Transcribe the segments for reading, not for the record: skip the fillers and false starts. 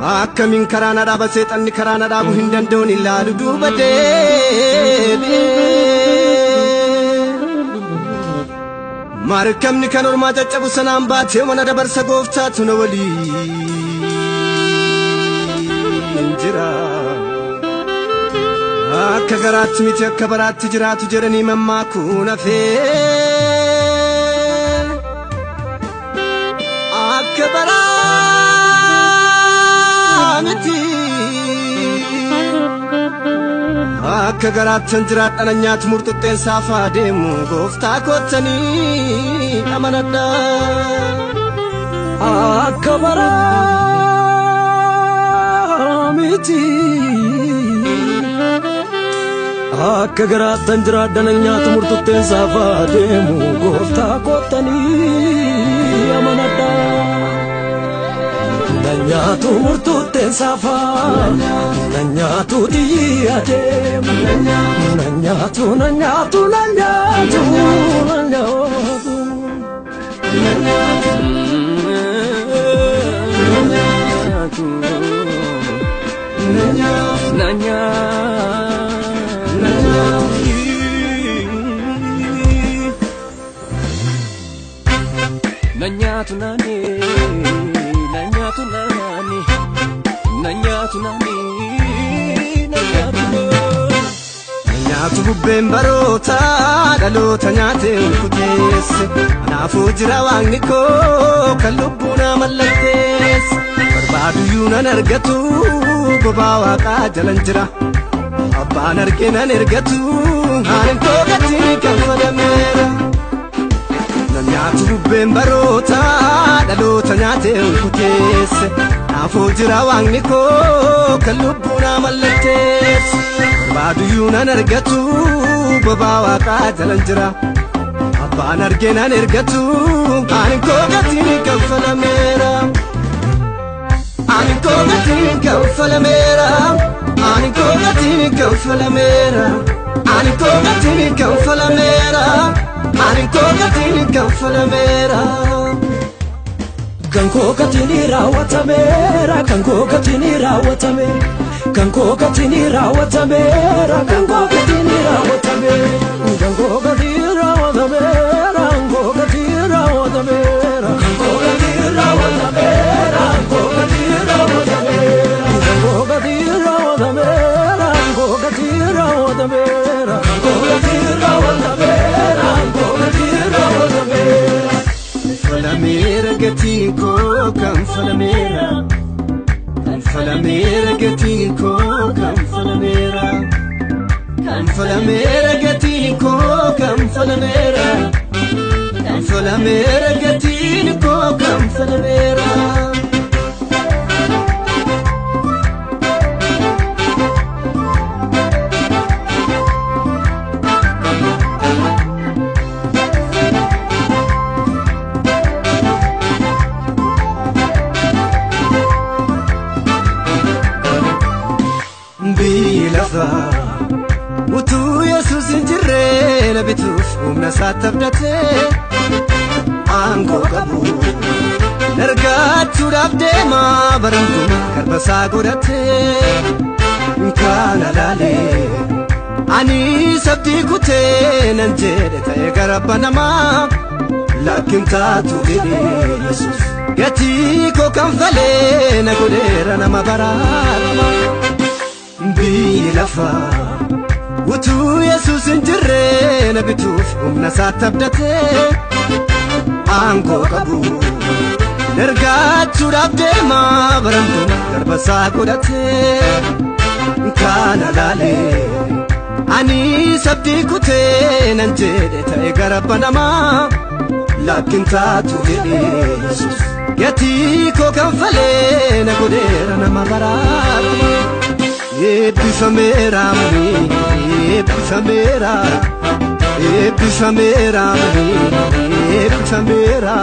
Akkamin karana dhaba seexanni karana dhabu hin danda'uun ilaalu duuba deebi'ee markabni kan ormaa caccabu sanaan baatee mana dabarsa gooftaatu na waliin jira akka garaatti miti akka baraatti jiraatu jedhanii mammaakuu nafee akka baraamiti akka garaatti jiraadhana nyaatu murtuxxeen saafaa deemu gooftaa koottanii amanadha akka baraamiti akka garaatti jiraadhana nyaatu murtuxxeen saafaa deemu gooftaa koottanii amanadha nanyatu murtuxxeen saafaa nanyatu diyaate nanyatu nanyatu nanyatu nanyatu nanyatu nanyatu nani nanyatu bubbeen baroota dhaloota nyaatee ulkuteesse anaafuu jira waaqni koo kan lubbuu na mallatteesse barbaaduyyuu nan argatu bobaa waaqaa jalan jira abbaan argee nan ergatu aanin koo gatii kaffalameera nanyatu bubbeen baroota dhaloota nyaatee ulkuteesse anaafuu jira waaqni koo kan lubbuu na mallatteesse barbaaduyyuu nan argatu bobaa waaqaa jalan jira abbaan argee nan ergatu aanin koo gatii kaffalameera aanin koo gatii kaffalameera aanin koo gatii kaffalameera aanin koo gatii kaffalameera aanin koo gatii kaffalameera kan koo gatii raawwatameera kan koo gatii raawwatameera kan koo gatii raawwatameera kan koo gatii raawwatameera kan koo gatii raawwatameera kan koo gatii raawwatameera kan koo gatii raawwatameera kan koo gatii raawwatameera kan koo gatii raawwatameera kan koo gatii raawwatameera kan koo gatii raawwatameera kan koo gatii raawwatameera falameera gatii koo kan falameera falameera gatii koo kan falameera kan falameera gatii koo kan falameera kan falameera gatii koo kan falameera utuu Yesuus hin jirre na bituuf humna isaatti abdatee aangoo qabu nargaachuudhaaf deema barantuma garba isaa godhatee kana laalee ani sabdii kutee nan jedhe ta'e garabba namaa lakkin taatu jedhee Yesuus gatii koo kanfalee na godheera nama baraarama biyyi lafaa utuu Yesuus hin jirre na bituuf humna isaatti abdatee aangoo qabu nargaachuudhaaf deema barantuma garba isaa godhatee kana laalee ani sabdii kutee nan jedhe ta'e garabba namaa lakkin taatu jedhee Yesuus gatii koo kanfalee na godheera nama baraarama eebbifameera manii eebbifameera eebbifameera manii eebbifameera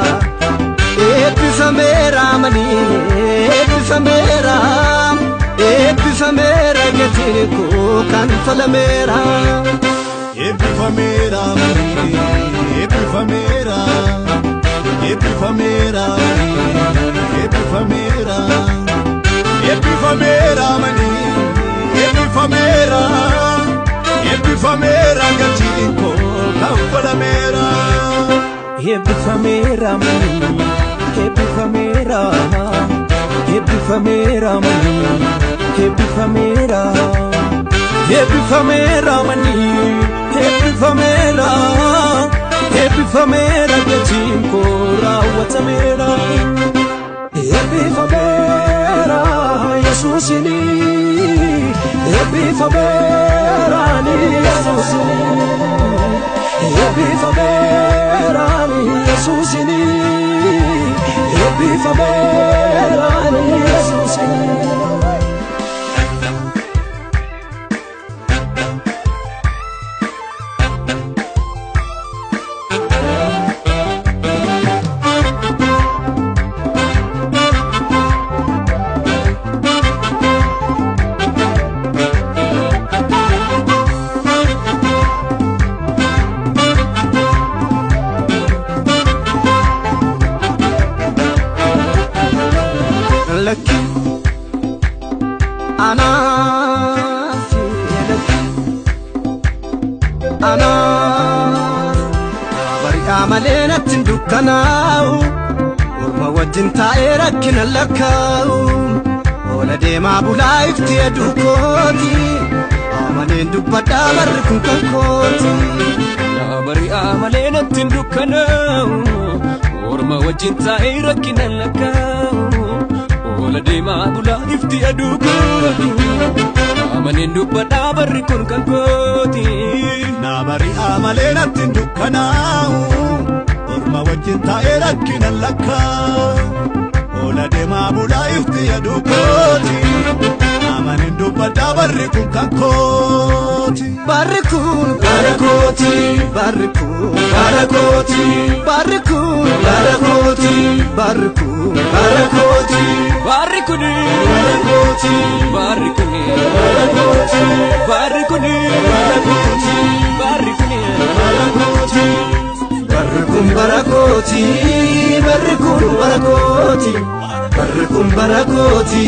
eebbifameera manii eebbifameera eebbifameera gatiin koo kan falameera eebbifameera manii eebbifameera eebbifameera eebbifameera Ebbifamera mani, ebbifamera, ebbifamera gatinko kanfalamera. Ebbifamera mani, ebbifamera, ebbifamera mani, ebbifamera, ebbifamera mani, ebbifamera, ebbifamera gatinko raawwatamera. Ebbifamera Yesuusini, ebbifamera ni Yesuusini, ebbifamera ni Yesuusini, ebbifamera ni Yesuusini. لكي أنا في لكي أنا بري عملنا تندكناو ورما ودين تايرك نلكاو ولدي ما بولايف تيدوكوتي عملين دبدا بركم كوتي بري عملنا تندكناو ورما ودين تايرك نلكاو ولدي ما بولا يفتي أدوكوتي أمانين دبدا بركون كنكوتي نابري آمالينا تندكناو ورما وجين تايرك نلكاو ولدي ما بولا يفتي أدوكوتي أمانين دبدا بركون كنكوتي بركون بركوتي بركون بركوتي بركون بركوتي بركون بركوتي باركوني بركوتي باركوني بركوتي باركوني بركوتي باركوني بركوتي بركون بركوتي بركون بركوتي بركون بركوتي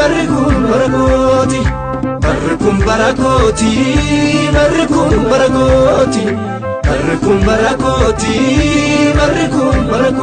بركون بركوتي بركون بركوتي بركون بركوتي بركون بركوتي بركون بركوتي